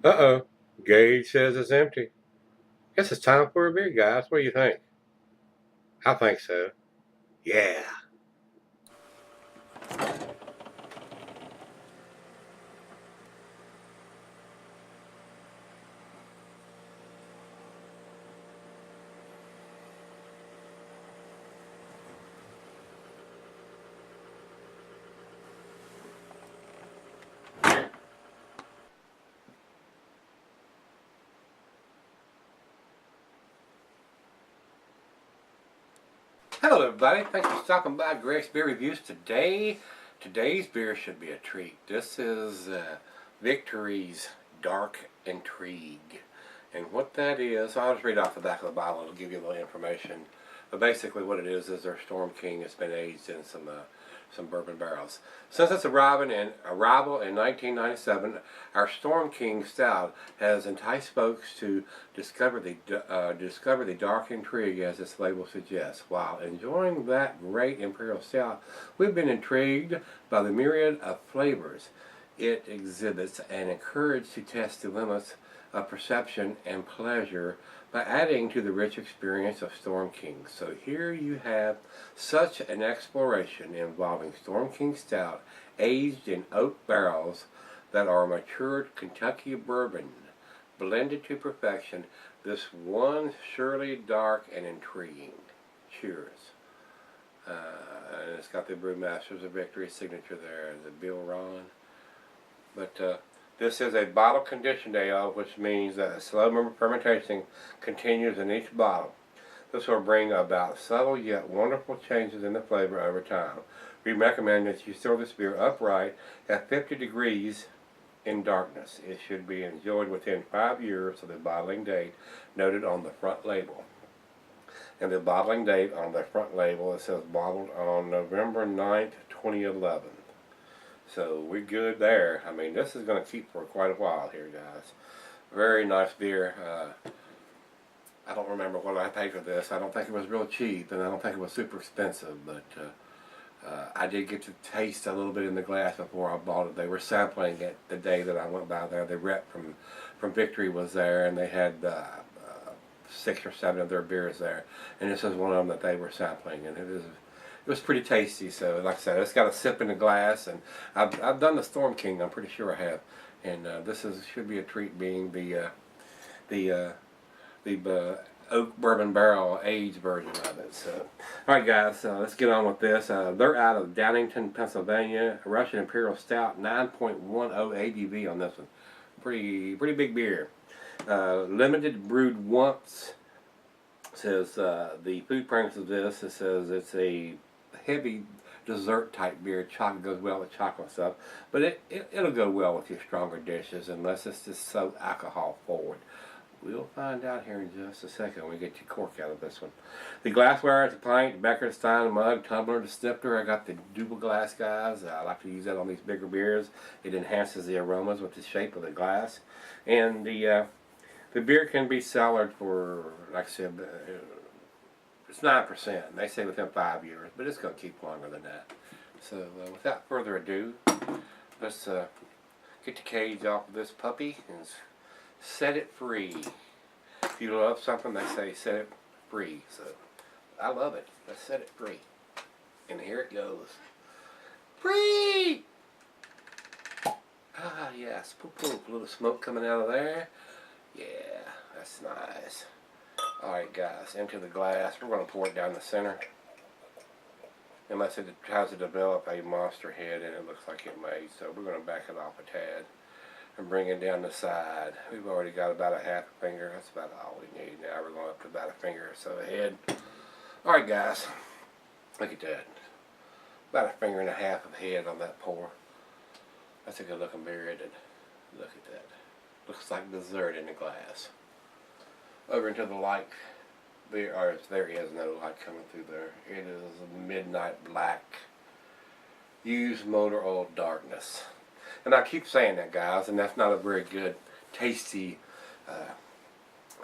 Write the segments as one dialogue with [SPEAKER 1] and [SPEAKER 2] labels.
[SPEAKER 1] Uh-oh. Gage says it's empty. Guess it's time for a beer, guys. What do you think? I think so. Yeah. Hello, everybody. Thanks for stopping by Greg's Beer Reviews today. Today's beer should be a treat. This is Victory's Dark Intrigue. And what that is, I'll just read off the back of the bottle. It'll give you a little information. But basically what it is their Storm King has been aged in some bourbon barrels. Since its arrival in 1997, our Storm King Stout has enticed folks to discover the dark intrigue, as its label suggests. While enjoying that great Imperial Stout, we've been intrigued by the myriad of flavors it exhibits and encouraged to test the limits of perception and pleasure by adding to the rich experience of Storm King. So here you have such an exploration involving Storm King Stout aged in oak barrels that are matured Kentucky bourbon blended to perfection. This one surely dark and intriguing. Cheers. And it's got the Brewmasters of Victory signature there, the Bill Ron. But this is a bottle conditioned ale, which means that a slow fermentation continues in each bottle. This will bring about subtle yet wonderful changes in the flavor over time. We recommend that you store this beer upright at 50 degrees in darkness. It should be enjoyed within 5 years of the bottling date noted on the front label. And the bottling date on the front label, it says bottled on November 9th, 2011. So we're good there. I mean, this is going to keep for quite a while here, guys. Very nice beer. I don't remember what I paid for this. I don't think it was real cheap, and I don't think it was super expensive, but I did get to taste a little bit in the glass before I bought it. They were sampling it the day that I went by there. The rep from Victory was there, and they had 6 or 7 of their beers there, and this was one of them that they were sampling, and it was pretty tasty. So like I said, it's got a sip in the glass, and I've done the Storm King. I'm pretty sure I have, and this should be a treat, being the oak bourbon barrel aged version of it. So, all right, guys, let's get on with this. They're out of Downingtown, Pennsylvania. A Russian Imperial Stout, 9.10 ABV on this one. Pretty big beer. Limited, brewed once. Says the food premise of this. It says it's a heavy dessert type beer. Chocolate goes well with chocolate stuff, but it'll go well with your stronger dishes unless it's just so alcohol forward. We'll find out here in just a second when we get your cork out of this one. The glassware is a pint, becker, stein, mug, tumbler, the snifter. I got the double glass, guys. I like to use that on these bigger beers. It enhances the aromas with the shape of the glass. And the beer can be cellared for, like I said, it's 9%. They say within 5 years, but it's going to keep longer than that. So without further ado, let's get the cage off of this puppy and set it free. If you love something, they say set it free. So I love it. Let's set it free. And here it goes. Free! Ah, yes. Poof, poof. A little smoke coming out of there. Yeah, that's nice. Alright, guys, into the glass. We're going to pour it down the center. Unless it tries to develop a monster head, and it looks like it may. So we're going to back it off a tad and bring it down the side. We've already got about a half a finger. That's about all we need. Now we're going up to about a finger or so ahead. Alright, guys, look at that. About a finger and a half of head on that pour. That's a good looking beer, isn't it? Look at that. Looks like dessert in the glass. Over into the light. There is no light coming through there. It is midnight black. Used motor oil darkness. And I keep saying that, guys, and that's not a very good, tasty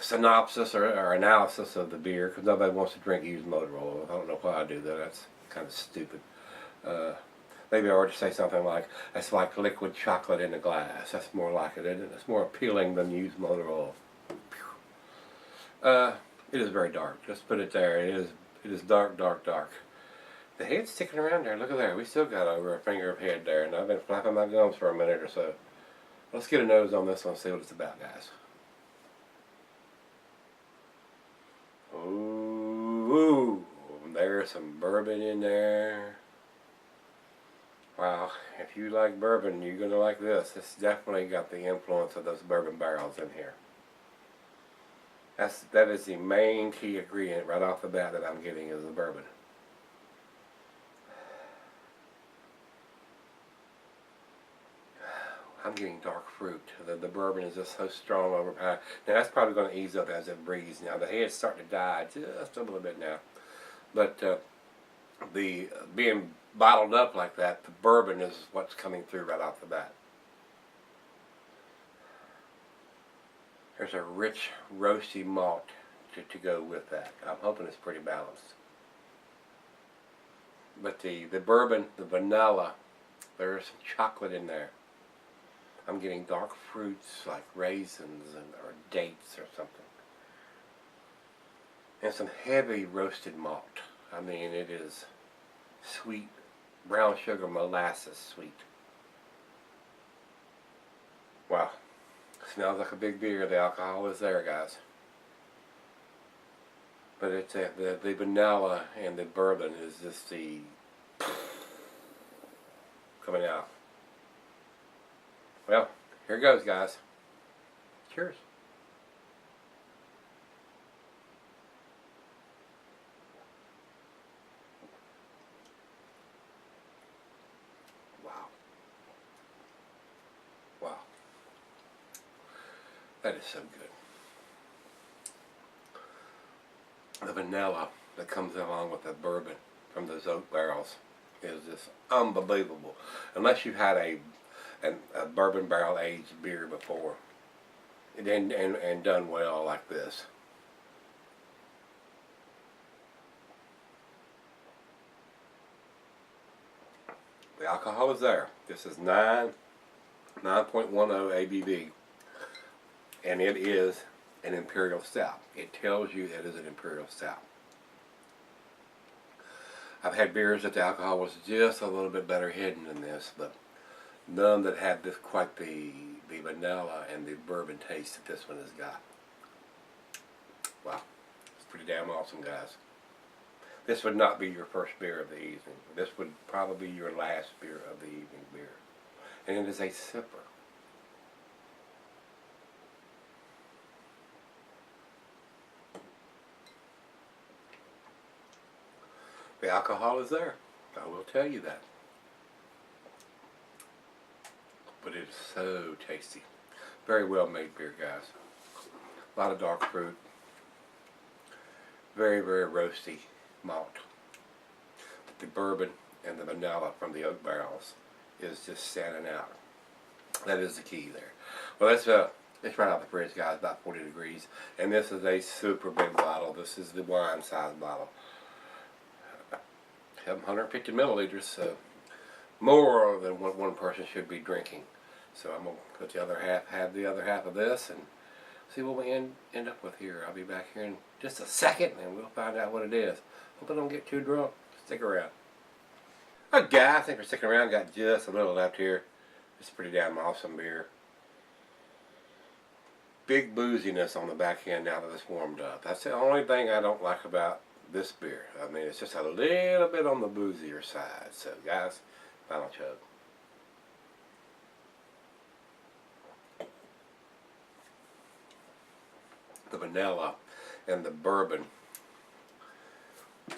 [SPEAKER 1] synopsis or analysis of the beer, because nobody wants to drink used motor oil. I don't know why I do that. That's kind of stupid. Maybe I ought to say something like, it's like liquid chocolate in a glass. That's more like it, isn't it? It's more appealing than used motor oil. It is very dark. Just put it there. It is dark, dark, dark. The head's sticking around there. Look at there. We still got over a finger of head there, and I've been flapping my gums for a minute or so. Let's get a nose on this one and see what it's about, guys. Ooh, there's some bourbon in there. Wow, if you like bourbon, you're going to like this. It's definitely got the influence of those bourbon barrels in here. That is the main key ingredient right off the bat that I'm getting is the bourbon. I'm getting dark fruit. The bourbon is just so strong overpowering. Now that's probably going to ease up as it breathes. Now the head's starting to die just a little bit now. But the being bottled up like that, the bourbon is what's coming through right off the bat. There's a rich, roasty malt to go with that. I'm hoping it's pretty balanced. But the bourbon, the vanilla, there's some chocolate in there. I'm getting dark fruits like raisins or dates or something. And some heavy roasted malt. I mean, it is sweet, brown sugar molasses sweet. Wow. Smells like a big beer. The alcohol is there, guys. But it's the vanilla and the bourbon is just the coming out. Well, here goes, guys. Cheers. Wow. Wow. That is so good. The vanilla that comes along with the bourbon from those oak barrels is just unbelievable. Unless you've had a bourbon barrel aged beer before and done well like this. The alcohol is there. This is 9.10 ABV, and it is an imperial stout. It tells you it is an imperial stout. I've had beers that the alcohol was just a little bit better hidden than this, but none that had this quite the vanilla and the bourbon taste that this one has got. Wow, it's pretty damn awesome, guys. This would not be your first beer of the evening. This would probably be your last beer of the evening beer. And it is a sipper. The alcohol is there. I will tell you that. But it is so tasty. Very well made beer, guys. A lot of dark fruit. Very, very roasty malt. But the bourbon and the vanilla from the oak barrels is just standing out. That is the key there. Well, it's right out the fridge, guys, about 40 degrees. And this is a super big bottle. This is the wine size bottle. 750 milliliters, so more than what one person should be drinking. So I'm going to put the other half, have the other half of this, and see what we end up with here. I'll be back here in just a second, and we'll find out what it is. Hope I don't get too drunk. Stick around. Alright, guys, thanks for sticking around. Got just a little left here. It's pretty damn awesome beer. Big booziness on the back end now that it's warmed up. That's the only thing I don't like about this beer. I mean, it's just a little bit on the boozier side. So, guys, final chug. The vanilla and the bourbon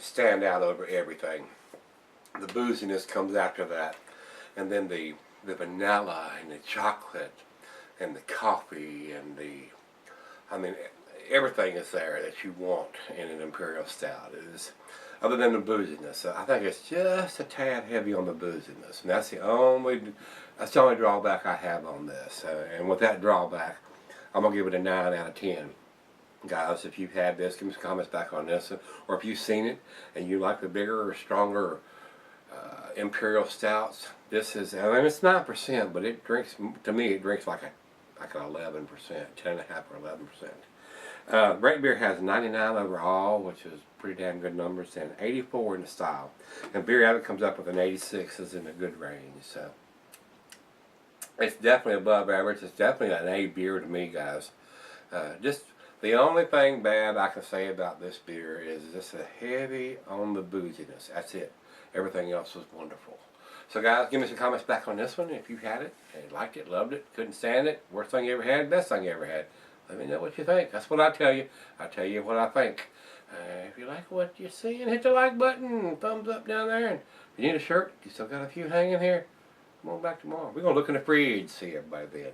[SPEAKER 1] stand out over everything. The booziness comes after that, and then the vanilla and the chocolate and the coffee and I mean, everything is there that you want in an imperial stout. It is, other than the booziness. So I think it's just a tad heavy on the booziness, and that's the only drawback I have on this. And with that drawback, I'm gonna give it a 9 out of 10. Guys, if you've had this, give me some comments back on this, or if you've seen it and you like the bigger or stronger Imperial stouts. This is, I mean, it's 9%, but it drinks, to me, it drinks like an 11%, 10.5 or 11%. Great beer has 99 overall, which is pretty damn good numbers, and 84 in the style. And Beer Addict comes up with an 86, is in a good range. So it's definitely above average. It's definitely an A beer to me, guys. Just the only thing bad I can say about this beer is just a heavy on the booziness. That's it. Everything else was wonderful. So guys, give me some comments back on this one if you had it, and liked it, loved it, couldn't stand it, worst thing you ever had, best thing you ever had. Let me know what you think. That's what I tell you. I tell you what I think. If you like what you're seeing, hit the like button, thumbs up down there. And if you need a shirt, you still got a few hanging here. Come on back tomorrow. We're going to look in the fridge, see everybody then.